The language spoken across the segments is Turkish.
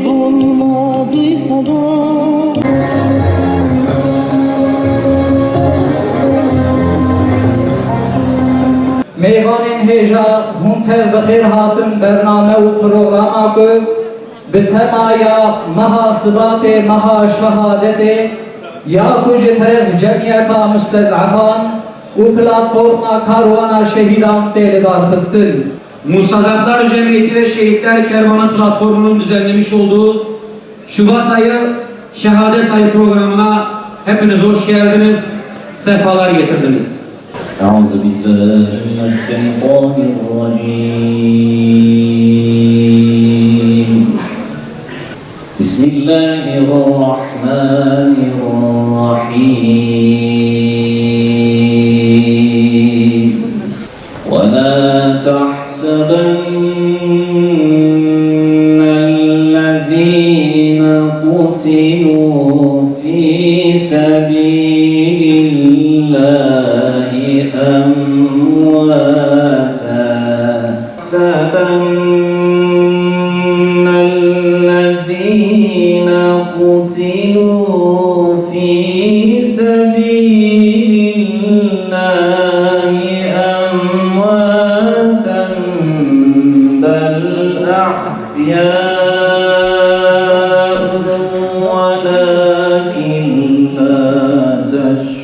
olmadıysa da Meyvanên hêja hûn tev bi xêr hatin bername û programa ku bi temaya meha sibatê meha şehadetê ya ku ji teref cemiyeta müstez'afan û platforma karwana şehîdan tê lidarxistin. Mustazaflar Cemiyeti ve Şehitler Kervanı platformunun düzenlemiş olduğu Şubat ayı Şehadet Ayı programına hepiniz hoş geldiniz, sefalar getirdiniz. أعوذ بالله من الشيطان الرجيم بسم الله الرحمن الرحيم ولا تحسبن الذين قتلوا في سبيل الله أمواتا تحسبن الذين قتلوا في سبيل الله أمواتا بل أحياء ولكن لا تشعرون.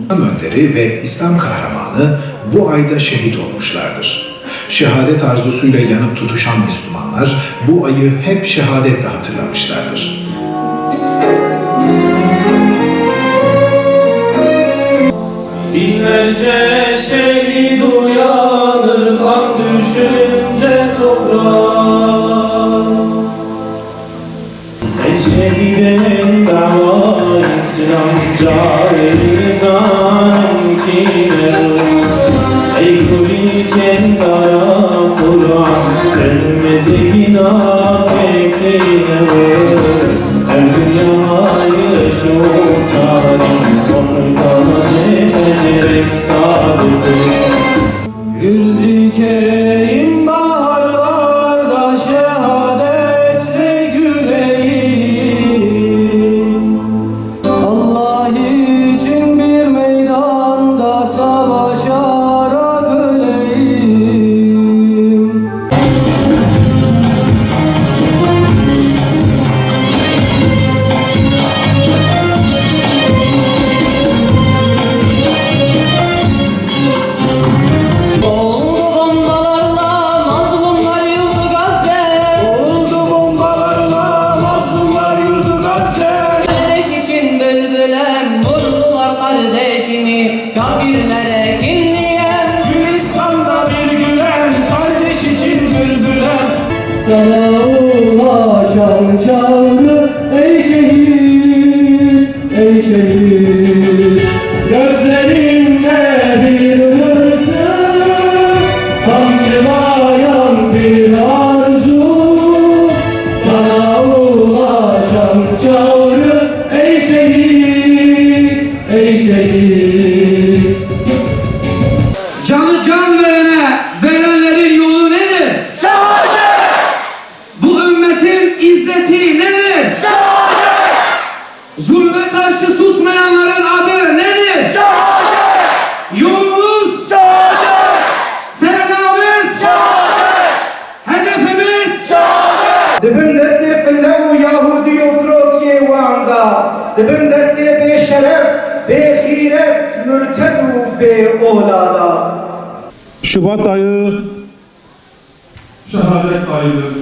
Önderi ve İslam kahramanı bu ayda şehit olmuşlardır. Şehadet arzusuyla yanıp tutuşan Müslümanlar bu ayı hep şehadetle hatırlamışlardır. Binlerce şehit uyanır kan düşünce toprağa. Ey şehidin dava İslam caizan kiner. Ey kuliken dara Kur'an Termezi günah bekler. Her dünyayı şu tarih Ortadan edecek sadık. Gül dikeyim baharlarda şehadetle güleyim. Allah için bir meydanda savaşarak öleyim. Kafirlere kinleyen Gülistan'da bir gülen kardeş için bülbülen. sana ulaşan çağrı ey şehit, ey şehit. Gözlerinde bir hırsın, kamçılayan bir arzu. Sana ulaşan çağrı ey şehit, ey şehit. Canı can verene, verenlerin yolu nedir? Şehadet! Bu ümmetin izzeti nedir? Şehadet! Zulme karşı susmayanların adı nedir? Şehadet! Yolumuz şehadet! Serenamız şehadet! Hedefimiz şehadet! Dibin destê fille û Yahudî û Frotiyê wan da, dibin destê bêşeref, bêxîret, mürted û bêolada. Şubat ayı şehadet ayıdır.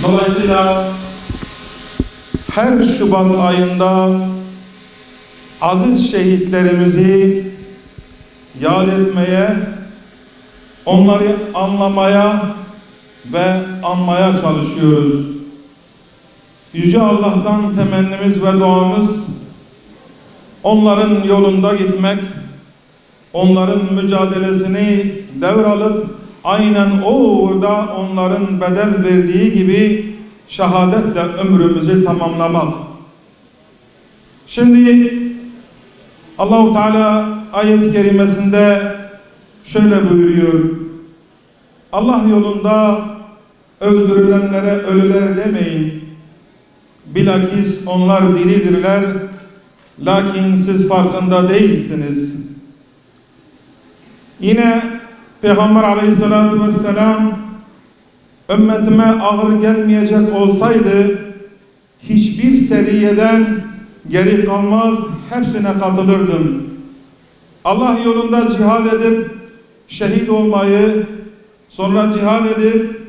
Dolayısıyla her Şubat ayında aziz şehitlerimizi yad etmeye, onları anlamaya ve anmaya çalışıyoruz. Yüce Allah'tan temennimiz ve duamız onların yolunda gitmek, onların mücadelesini devralıp aynen o uğurda onların bedel verdiği gibi şehadetle ömrümüzü tamamlamak. Şimdi Allah-u Teala ayet-i kerimesinde şöyle buyuruyor: Allah yolunda öldürülenlere ölüler demeyin. Bilakis onlar diridirler, lakin siz farkında değilsiniz. Yine Peygamber aleyhissalatu vesselam, ümmetime ağır gelmeyecek olsaydı hiçbir seriyeden geri kalmaz, hepsine katılırdım. Allah yolunda cihad edip şehit olmayı, sonra cihad edip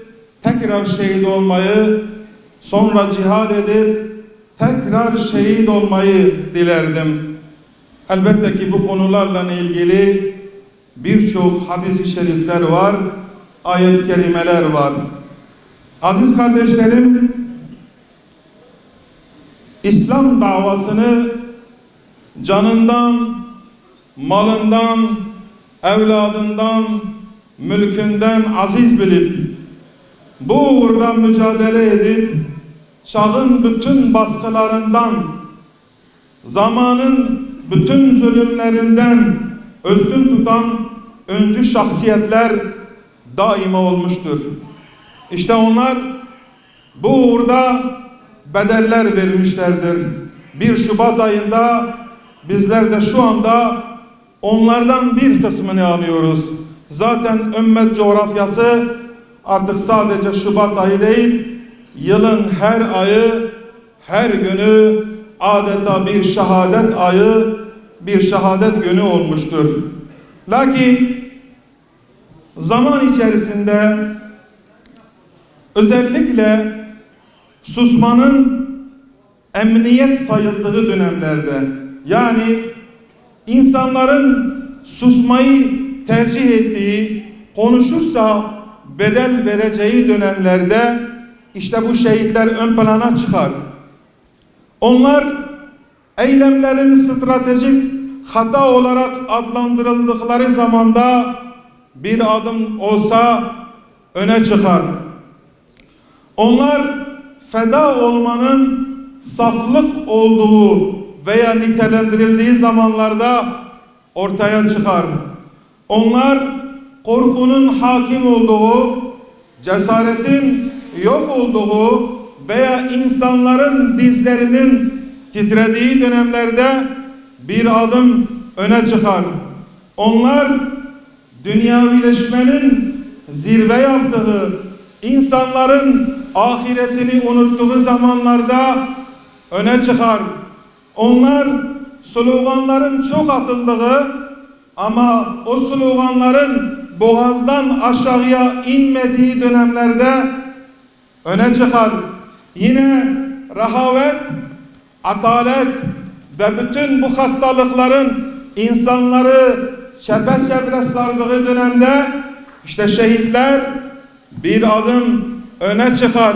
tekrar şehit olmayı, sonra cihad edip tekrar şehit olmayı dilerdim. Elbette ki bu konularla ilgili birçok hadis-i şerifler var, ayet-i kerimeler var. Aziz kardeşlerim, İslam davasını canından, malından, evladından, mülkünden aziz bilip bu uğurda mücadele edip çağın bütün baskılarından, zamanın bütün zulümlerinden üstün tutan öncü şahsiyetler daima olmuştur. İşte onlar bu uğurda bedeller vermişlerdir. 1 Şubat ayında bizler de şu anda onlardan bir kısmını anıyoruz. Zaten ümmet coğrafyası artık sadece Şubat ayı değil, yılın her ayı, her günü adeta bir şehadet ayı, bir şehadet günü olmuştur. Lakin zaman içerisinde özellikle susmanın emniyet sayıldığı dönemlerde, yani insanların susmayı tercih ettiği, konuşursa bedel vereceği dönemlerde işte bu şehitler ön plana çıkar. Onlar eylemlerin stratejik hata olarak adlandırıldıkları zamanda bir adım olsa öne çıkar. Onlar feda olmanın saflık olduğu veya nitelendirildiği zamanlarda ortaya çıkar. Onlar korkunun hakim olduğu, cesaretin yok olduğu veya insanların dizlerinin titrediği dönemlerde bir adım öne çıkar. Onlar dünyavileşmenin zirve yaptığı, insanların ahiretini unuttuğu zamanlarda öne çıkar. Onlar sloganların çok atıldığı ama o sloganların boğazdan aşağıya inmediği dönemlerde öne çıkar. Yine rehavet, atalet ve bütün bu hastalıkların insanları çepeçevre sardığı dönemde işte şehitler bir adım öne çıkar.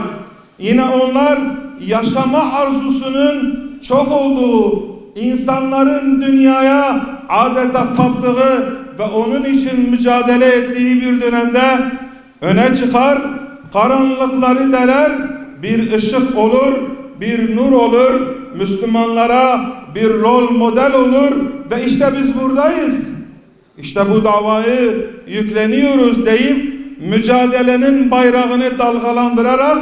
Yine onlar yaşama arzusunun çok olduğu, insanların dünyaya adeta taptığı ve onun için mücadele ettiği bir dönemde öne çıkar. Karanlıkları deler, bir ışık olur, bir nur olur, Müslümanlara bir rol model olur ve işte biz buradayız. İşte bu davayı yükleniyoruz deyip mücadelenin bayrağını dalgalandırarak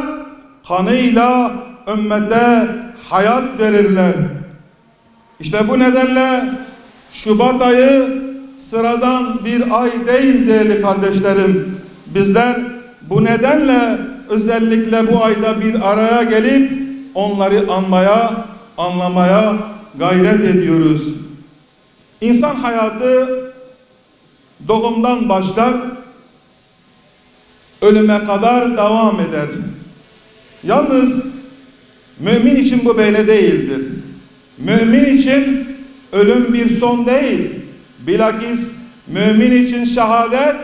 kanıyla ümmete hayat verirler. İşte bu nedenle Şubat ayı sıradan bir ay değil değerli kardeşlerim. Bizler bu nedenle özellikle bu ayda bir araya gelip onları anmaya, anlamaya gayret ediyoruz. İnsan hayatı doğumdan başlar, ölüme kadar devam eder. Yalnız mümin için bu böyle değildir. Mümin için ölüm bir son değil. Bilakis mümin için şehadet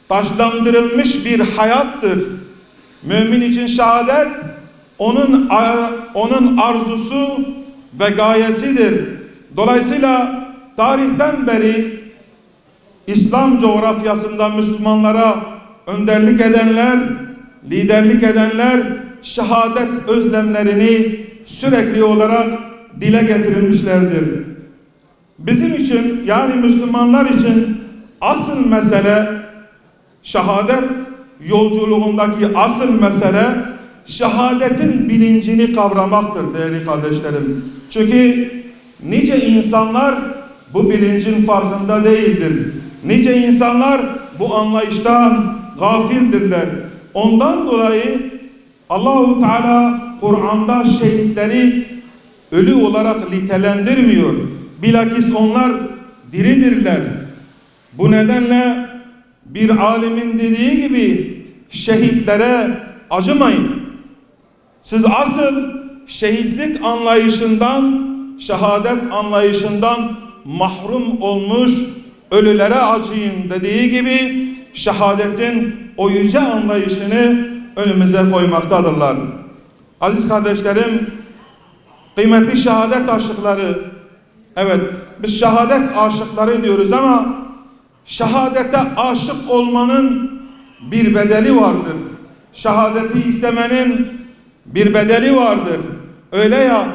taşlandırılmış bir hayattır. Mümin için şehadet onun arzusu ve gayesidir. Dolayısıyla tarihten beri İslam coğrafyasında Müslümanlara önderlik edenler, liderlik edenler şehadet özlemlerini sürekli olarak dile getirilmişlerdir. Bizim için, yani Müslümanlar için asıl mesele Şehadet yolculuğundaki asıl mesele şehadetin bilincini kavramaktır değerli kardeşlerim. Çünkü nice insanlar bu bilincin farkında değildir. Nice insanlar bu anlayıştan gafildirler. Ondan dolayı Allahu Teala Kur'an'da şehitleri ölü olarak nitelendirmiyor. Bilakis onlar diridirler. Bu nedenle bir alimin dediği gibi şehitlere acımayın. Siz asıl şehitlik anlayışından, şehadet anlayışından mahrum olmuş ölülere acıyın dediği gibi şehadetin o yüce anlayışını önümüze koymaktadırlar. Aziz kardeşlerim, kıymetli şehadet aşıkları, evet biz şehadet aşıkları diyoruz ama şehadete aşık olmanın bir bedeli vardır. Şehadeti istemenin bir bedeli vardır. Öyle ya,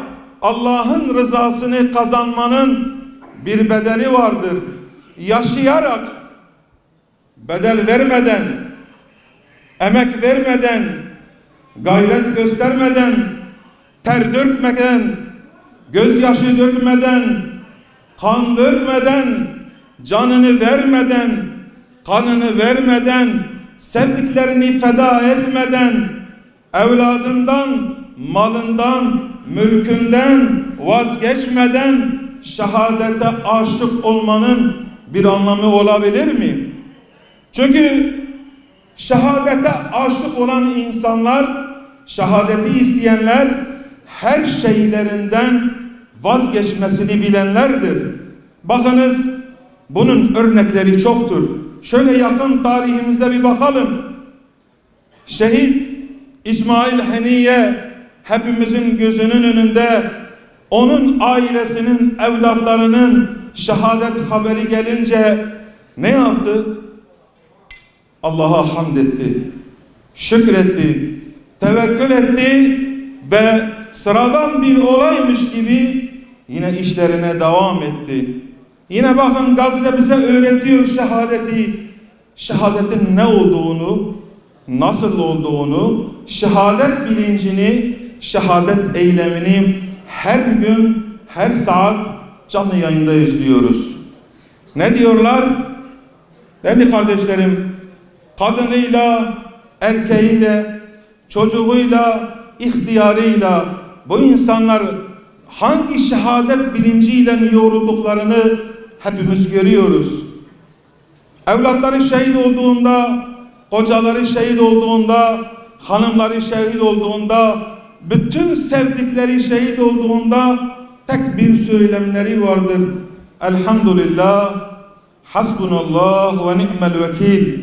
Allah'ın rızasını kazanmanın bir bedeli vardır. Yaşayarak, bedel vermeden, emek vermeden, gayret göstermeden, ter dökmeden, gözyaşı dökmeden, kan dökmeden, canını vermeden, kanını vermeden, sevdiklerini feda etmeden, evladından, malından, mülkünden vazgeçmeden şehadete aşık olmanın bir anlamı olabilir mi? Çünkü şehadete aşık olan insanlar, şehadeti isteyenler her şeylerinden vazgeçmesini bilenlerdir. Bakınız, bunun örnekleri çoktur. Şöyle yakın tarihimizde bir bakalım. Şehit İsmail Haniye hepimizin gözünün önünde, onun ailesinin, evlatlarının şehadet haberi gelince ne yaptı? Allah'a hamd etti, şükretti, tevekkül etti ve sıradan bir olaymış gibi yine işlerine devam etti. Yine bakın Gazze bize öğretiyor şehadeti. Şehadetin ne olduğunu, nasıl olduğunu, şehadet bilincini, şehadet eylemini her gün, her saat canlı yayında izliyoruz. Ne diyorlar? Değerli kardeşlerim, kadınıyla, erkeğiyle, çocuğuyla, ihtiyarıyla bu insanlar hangi şehadet bilinciyle yorulduklarını hepimiz görüyoruz. Evlatları şehit olduğunda, kocaları şehit olduğunda, hanımları şehit olduğunda, bütün sevdikleri şehit olduğunda tek bir söylemleri vardır. Elhamdülillah, hasbunallah ve ni'mel vekil.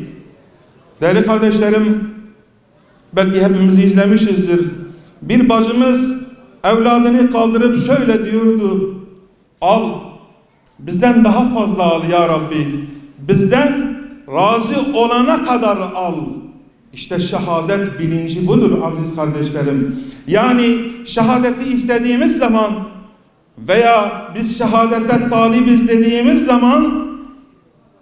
Değerli kardeşlerim, belki hepimiz izlemişizdir. Bir bacımız evladını kaldırıp şöyle diyordu: al, bizden daha fazla al ya Rabbi, bizden razı olana kadar al. İşte şehadet bilinci budur aziz kardeşlerim. Yani şehadeti istediğimiz zaman veya biz şehadete talibiz dediğimiz zaman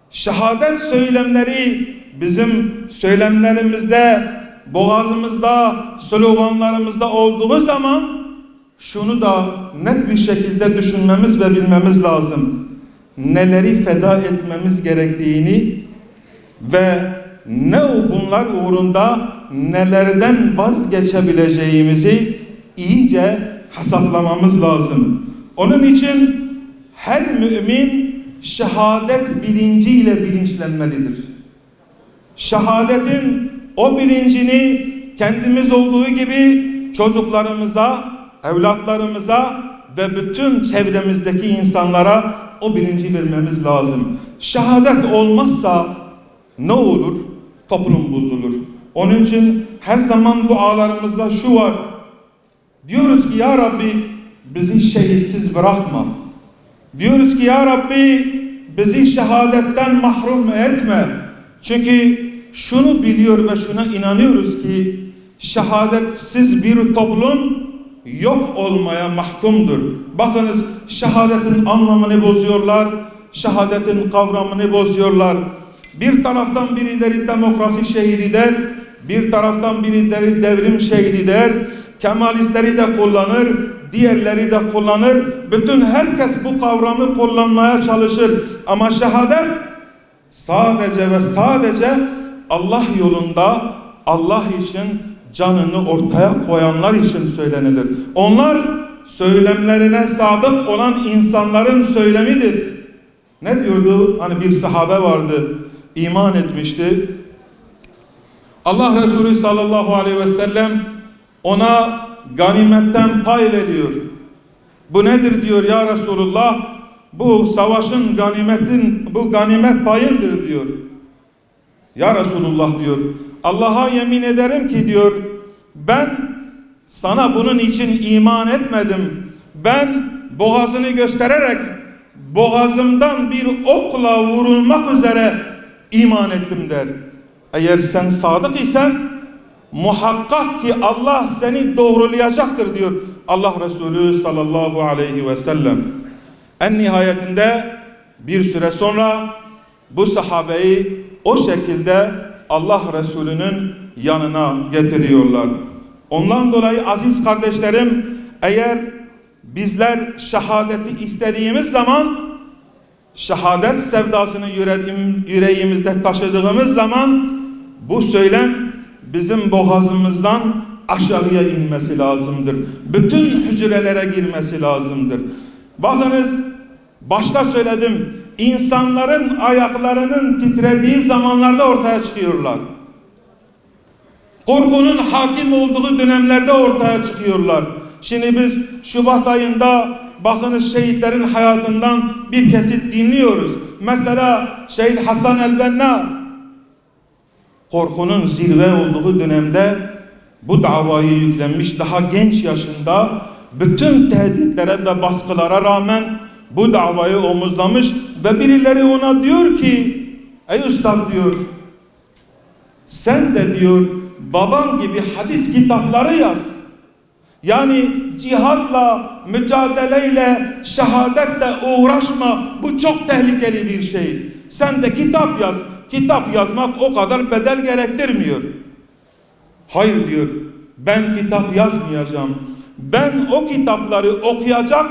şehadet söylemleri bizim söylemlerimizde, boğazımızda, sloganlarımızda olduğu zaman şunu da net bir şekilde düşünmemiz ve bilmemiz lazım. Neleri feda etmemiz gerektiğini ve ne bunlar uğrunda nelerden vazgeçebileceğimizi iyice hesaplamamız lazım. Onun için her mümin şehadet bilinciyle bilinçlenmelidir. Şehadetin o bilincini kendimiz olduğu gibi çocuklarımıza, evlatlarımıza ve bütün çevremizdeki insanlara o bilinci vermemiz lazım. Şehadet olmazsa ne olur? Toplum bozulur. Onun için her zaman dualarımızda şu var. Diyoruz ki ya Rabbi bizi şehitsiz bırakma. Diyoruz ki ya Rabbi bizi şehadetten mahrum etme. Çünkü şunu biliyor ve şuna inanıyoruz ki şehadetsiz bir toplum yok olmaya mahkumdur. Bakınız şehadetin anlamını bozuyorlar, şehadetin kavramını bozuyorlar. Bir taraftan birileri demokrasi şehidi der, bir taraftan birileri devrim şehidi der. Kemalistleri de kullanır, diğerleri de kullanır. Bütün herkes bu kavramı kullanmaya çalışır. Ama şehadet sadece ve sadece Allah yolunda, Allah için canını ortaya koyanlar için söylenilir. Onlar söylemlerine sadık olan insanların söylemidir. Ne diyordu? Hani bir sahabe vardı, iman etmişti. Allah Resulü sallallahu aleyhi ve sellem ona ganimetten pay veriyor. Bu nedir diyor ya Resulullah? Bu savaşın bu ganimet payındır diyor. Ya Resulullah diyor, Allah'a yemin ederim ki diyor, ben sana bunun için iman etmedim. Ben boğazını göstererek boğazımdan bir okla vurulmak üzere iman ettim der. Eğer sen sadık isen muhakkak ki Allah seni doğrulayacaktır diyor Allah Resulü sallallahu aleyhi ve sellem. En nihayetinde bir süre sonra bu sahabeyi o şekilde Allah Resulü'nün yanına getiriyorlar. Ondan dolayı aziz kardeşlerim, eğer bizler şehadeti istediğimiz zaman, şehadet sevdasını yüreğimizde taşıdığımız zaman bu söylem bizim boğazımızdan aşağıya inmesi lazımdır. Bütün hücrelere girmesi lazımdır. Bakınız, başta söyledim, insanların ayaklarının titrediği zamanlarda ortaya çıkıyorlar. Korkunun hakim olduğu dönemlerde ortaya çıkıyorlar. Şimdi biz Şubat ayında bakınız şehitlerin hayatından bir kesit dinliyoruz. Mesela Şehit Hasan el-Benna korkunun zirve olduğu dönemde bu davayı yüklenmiş, daha genç yaşında bütün tehditlere ve baskılara rağmen bu davayı omuzlamış ve birileri ona diyor ki, ey üstad diyor, sen de diyor baban gibi hadis kitapları yaz. Yani cihatla, mücadeleyle, şehadetle uğraşma, bu çok tehlikeli bir şey. Sen de kitap yaz. Kitap yazmak o kadar bedel gerektirmiyor. Hayır diyor, ben kitap yazmayacağım. Ben o kitapları okuyacak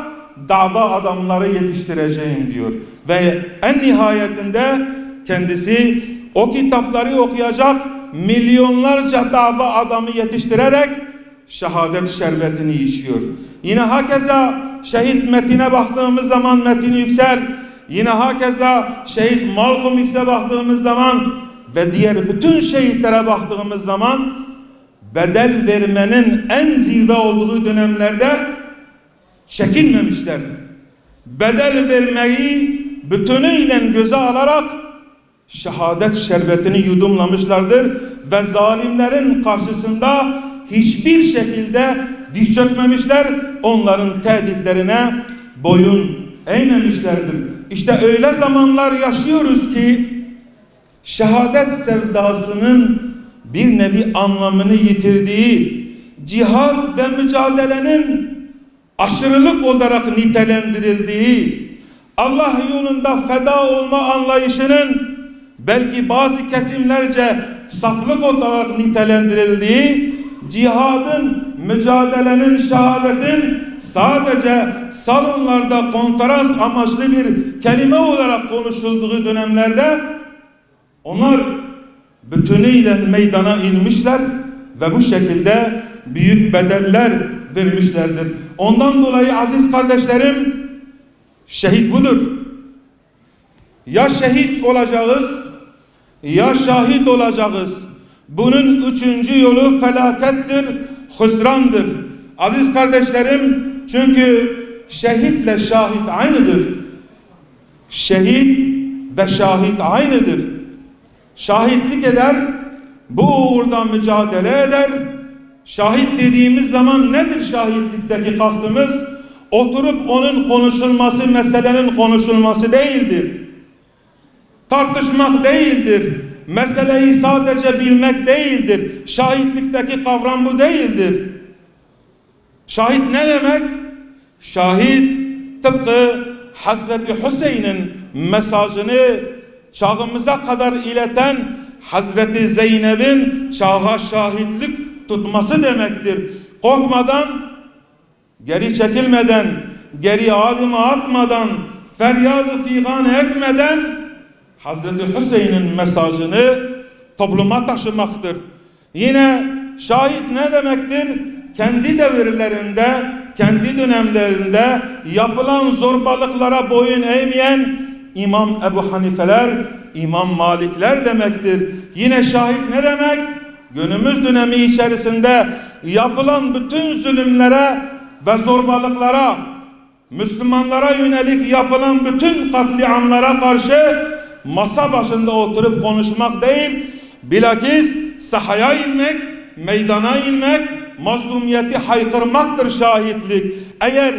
dava adamları yetiştireceğim diyor. Ve en nihayetinde kendisi o kitapları okuyacak milyonlarca dava adamı yetiştirerek şehadet şerbetini içiyor. Yine hakeza şehit Metin'e baktığımız zaman Metin Yüksel, yine hakeza şehit Malcolm X'e baktığımız zaman ve diğer bütün şehitlere baktığımız zaman bedel vermenin en zirve olduğu dönemlerde çekinmemişler. Bedel vermeyi bütünüyle göze alarak şehadet şerbetini yudumlamışlardır ve zalimlerin karşısında hiçbir şekilde diz çökmemişler, onların tehditlerine boyun eğmemişlerdir. İşte öyle zamanlar yaşıyoruz ki şehadet sevdasının bir nevi anlamını yitirdiği, cihat ve mücadelenin aşırılık olarak nitelendirildiği, Allah yolunda feda olma anlayışının belki bazı kesimlerce saflık olarak nitelendirildiği, cihadın, mücadelenin, şehadetin sadece salonlarda konferans amaçlı bir kelime olarak konuşulduğu dönemlerde onlar bütünüyle meydana inmişler ve bu şekilde büyük bedeller vermişlerdir. Ondan dolayı aziz kardeşlerim, şehit budur. Ya şehit olacağız ya şahit olacağız. Bunun üçüncü yolu felakettir, hüsrandır. Aziz kardeşlerim, çünkü şehitle şahit aynıdır. Şehit ve şahit aynıdır. Şahitlik eder, bu uğurda mücadele eder. Şahit dediğimiz zaman nedir şahitlikteki kastımız? Oturup onun konuşulması, meselenin konuşulması değildir. Tartışmak değildir. Meseleyi sadece bilmek değildir. Şahitlikteki kavram bu değildir. Şahit ne demek? Şahit tıpkı Hazreti Hüseyin'in mesajını çağımıza kadar ileten Hazreti Zeynep'in çağa şahitlik tutması demektir. Korkmadan, geri çekilmeden, geri adım atmadan, feryadı figan etmeden Hazreti Hüseyin'in mesajını topluma taşımaktır. Yine şahit ne demektir? Kendi devirlerinde, kendi dönemlerinde yapılan zorbalıklara boyun eğmeyen İmam Ebu Hanifeler, İmam Malikler demektir. Yine şahit ne demek? Günümüz dönemi içerisinde yapılan bütün zulümlere ve zorbalıklara, Müslümanlara yönelik yapılan bütün katliamlara karşı masa başında oturup konuşmak değil, bilakis sahaya inmek, meydana inmek, mazlumiyeti haykırmaktır şahitlik. Eğer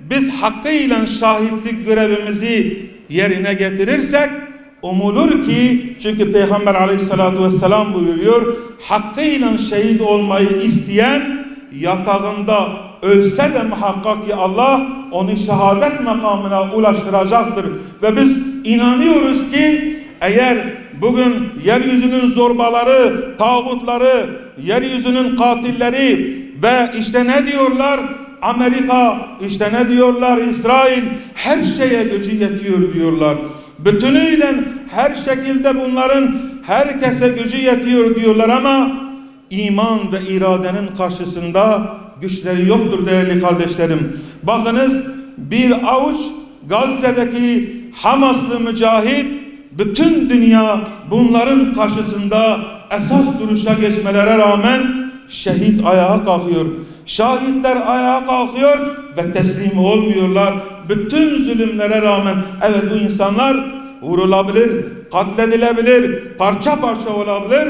biz hakkıyla şahitlik görevimizi yerine getirirsek, umulur ki, çünkü Peygamber aleyhissalatu vesselam buyuruyor, hakkıyla şehit olmayı isteyen yatağında ölse de muhakkak ki Allah onu şehadet makamına ulaştıracaktır. Ve biz inanıyoruz ki eğer bugün yeryüzünün zorbaları, tağutları, yeryüzünün katilleri ve işte ne diyorlar? Amerika, işte ne diyorlar? İsrail, her şeye gücü yetiyor diyorlar. Bütünüyle her şekilde bunların herkese gücü yetiyor diyorlar ama iman ve iradenin karşısında güçleri yoktur değerli kardeşlerim. Bakınız, bir avuç Gazze'deki Hamaslı mücahit, bütün dünya bunların karşısında esas duruşa geçmelere rağmen şehit ayağa kalkıyor. Şahitler ayağa kalkıyor ve teslim olmuyorlar. Bütün zulümlere rağmen, evet bu insanlar vurulabilir, katledilebilir, parça parça olabilir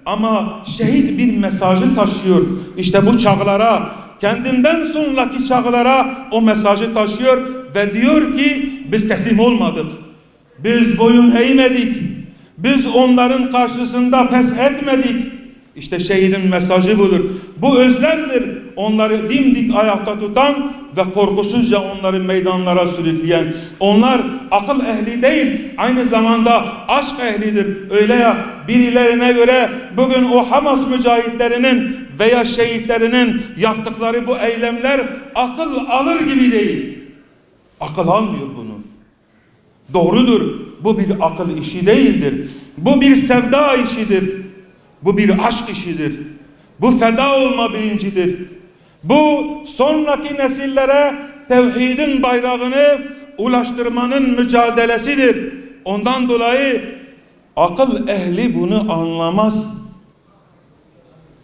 ama şehit bir mesajı taşıyor. İşte bu çağlara, kendinden sonraki çağlara o mesajı taşıyor ve diyor ki biz teslim olmadık. Biz boyun eğmedik. Biz onların karşısında pes etmedik. İşte şehidin mesajı budur. Bu özlemdir. Onları dimdik ayakta tutan ve korkusuzca onları meydanlara sürükleyen. Onlar akıl ehli değil, aynı zamanda aşk ehlidir. Öyle ya, birilerine göre bugün o Hamas mücahitlerinin veya şehitlerinin yaptıkları bu eylemler akıl alır gibi değil. Akıl almıyor bunu. Doğrudur. Bu bir akıl işi değildir. Bu bir sevda işidir. Bu bir aşk işidir. Bu feda olma bilincidir. Bu sonraki nesillere tevhidin bayrağını ulaştırmanın mücadelesidir. Ondan dolayı akıl ehli bunu anlamaz.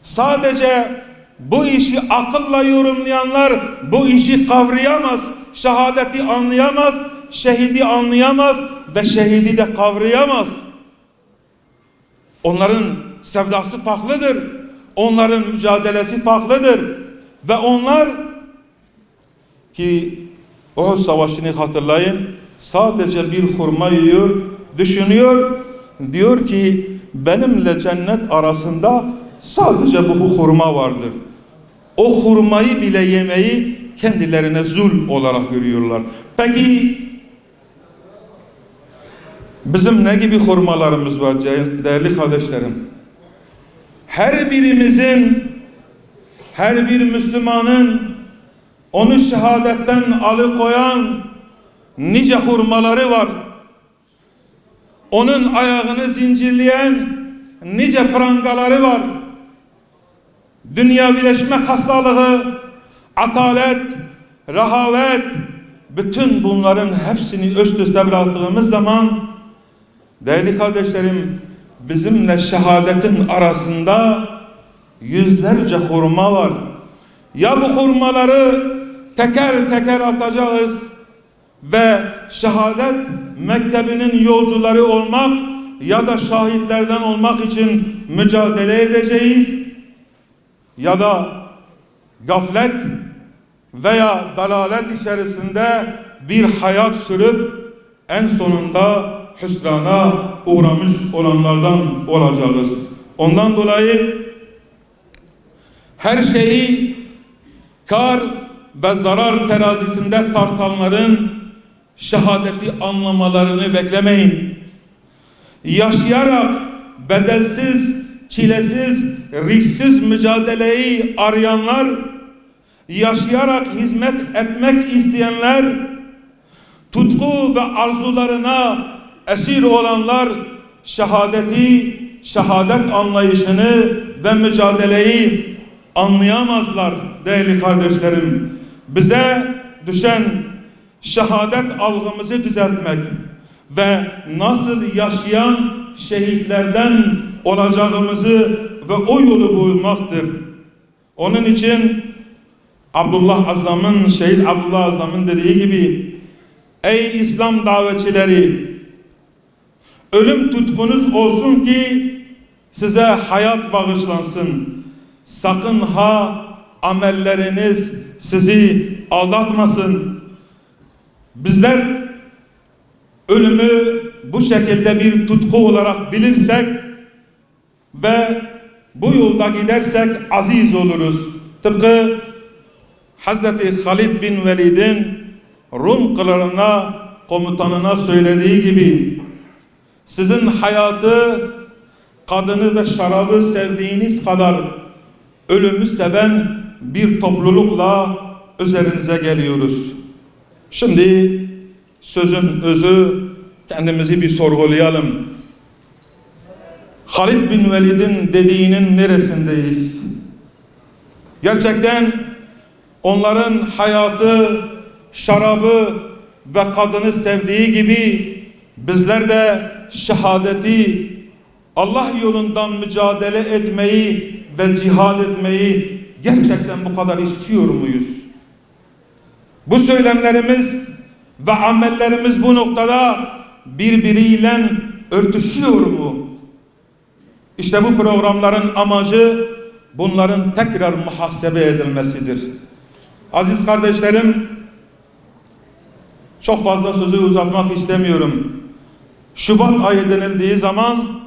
Sadece bu işi akılla yorumlayanlar bu işi kavrayamaz. Şehadeti anlayamaz, şehidi anlayamaz ve şehidi de kavrayamaz. Onların sevdası farklıdır. Onların mücadelesi farklıdır. Ve onlar ki Uhud Savaşı'nı hatırlayın, sadece bir hurma yiyor, düşünüyor, diyor ki benimle cennet arasında sadece bu hurma vardır. O hurmayı bile yemeyi kendilerine zul olarak görüyorlar. Peki bizim ne gibi hurmalarımız var değerli kardeşlerim? Her birimizin, her bir Müslümanın onu şehadetten alıkoyan nice hurmaları var. Onun ayağını zincirleyen nice prangaları var. Dünyavileşme hastalığı, atalet, rehavet, bütün bunların hepsini üst üste bıraktığımız zaman değerli kardeşlerim, bizimle şehadetin arasında yüzlerce hurma var. Ya bu hurmaları teker teker atacağız ve şehadet mektebinin yolcuları olmak ya da şahitlerden olmak için mücadele edeceğiz, ya da gaflet veya dalalet içerisinde bir hayat sürüp en sonunda hüsrana uğramış olanlardan olacağız. Ondan dolayı her şeyi kar ve zarar terazisinde tartanların şehadeti anlamalarını beklemeyin. yaşayarak bedelsiz, çilesiz, risksiz mücadeleyi arayanlar, yaşayarak hizmet etmek isteyenler, tutku ve arzularına esir olanlar şehadeti, şehadet anlayışını ve mücadeleyi anlayamazlar değerli kardeşlerim. Bize düşen şehadet algımızı düzeltmek ve nasıl yaşayan şehitlerden olacağımızı ve o yolu bulmaktır. Onun için Şehit Abdullah Azam'ın dediği gibi, ey İslam davetçileri, ölüm tutkunuz olsun ki size hayat bağışlansın. Sakın ha amelleriniz sizi aldatmasın. Bizler ölümü bu şekilde bir tutku olarak bilirsek ve bu yolda gidersek aziz oluruz. Tıpkı Hazreti Halid bin Velid'in Rum kralına, komutanına söylediği gibi, sizin hayatı, kadını ve şarabı sevdiğiniz kadar ölümü seven bir toplulukla üzerinize geliyoruz. Şimdi sözün özü, kendimizi bir sorgulayalım. Halid bin Velid'in dediğinin neresindeyiz? Gerçekten onların hayatı, şarabı ve kadını sevdiği gibi bizler de şehadeti, Allah yolundan mücadele etmeyi ve cihad etmeyi gerçekten bu kadar istiyor muyuz? Bu söylemlerimiz ve amellerimiz bu noktada birbiriyle örtüşüyor mu? İşte bu programların amacı bunların tekrar muhasebe edilmesidir. Aziz kardeşlerim, çok fazla sözü uzatmak istemiyorum. Şubat ayı denildiği zaman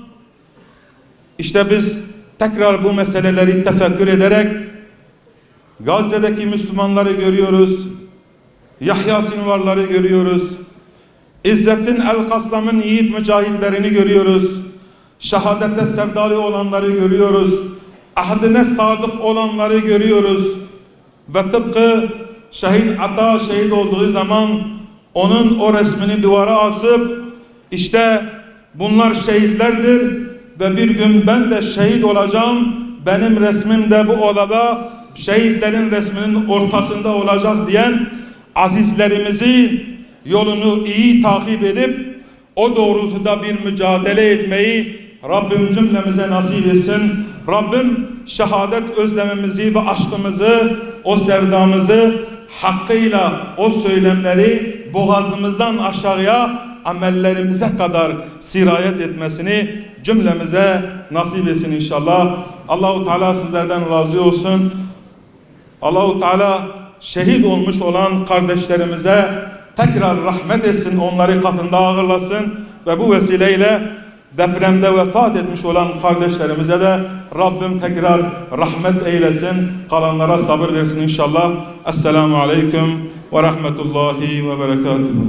işte biz tekrar bu meseleleri tefekkür ederek Gazze'deki Müslümanları görüyoruz. Yahya Sinvarları görüyoruz. İzzettin El-Kaslam'ın yiğit mücahitlerini görüyoruz. Şehadette sevdalı olanları görüyoruz. Ahdine sadık olanları görüyoruz. Ve tıpkı şehit Ata şehit olduğu zaman onun o resmini duvara asıp işte bunlar şehitlerdir ve bir gün ben de şehit olacağım, benim resmim de bu odada şehitlerin resminin ortasında olacak diyen azizlerimizi yolunu iyi takip edip o doğrultuda bir mücadele etmeyi Rabbim cümlemize nasip etsin. Rabbim şehadet özlemimizi ve aşkımızı, o sevdamızı hakkıyla, o söylemleri boğazımızdan aşağıya amellerimize kadar sirayet etmesini cümlemize nasip etsin inşallah. Allahu Teala sizlerden razı olsun. Allahu Teala şehit olmuş olan kardeşlerimize tekrar rahmet etsin, onları katında ağırlasın ve bu vesileyle depremde vefat etmiş olan kardeşlerimize de Rabbim tekrar rahmet eylesin, kalanlara sabır versin inşallah. Esselamu Aleyküm ve Rahmetullahi ve Berekatuhu.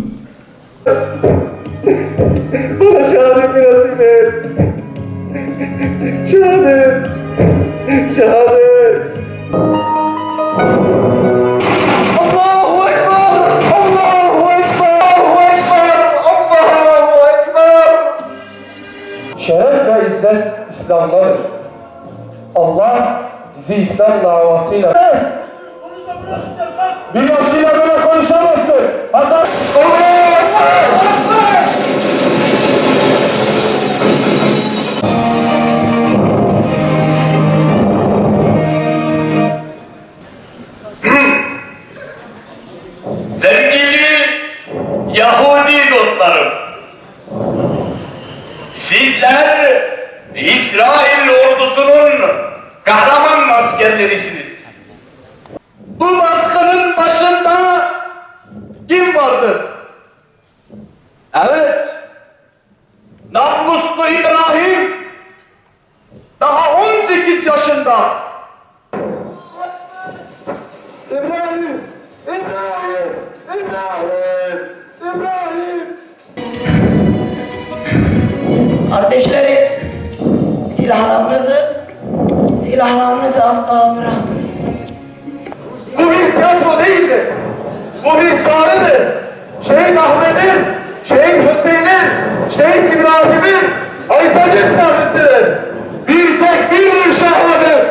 Bana şehadeti nasip et. Şehadet. Şehadet. Allahu Ekber. Allahu Ekber. Allahu Ekber. Allahu Ekber. Şeref ve izzet İslam'dadır. Allah bizi İslam davasıyla bir yaşıyla böyle konuşamazsın. Hatta sevgili Yahudi dostlarım, sizler İsrail ordusunun kahraman askerlerisiniz. Bu baskının başında kim vardı? Evet, Nabluslu İbrahim daha 18 yaşında. İbrahim. İbrahim. İbrahim. İbrahim. Kardeşlerim, silahlarınızı asla bırakın. Bu bir tiyatro değildir. Bu bir çağrıdır. Şehit Ahmet'in, Şehit Hüseyin'in, Şehit İbrahim'in Aytacık çağrısıdır. Bir tek bir şehadet.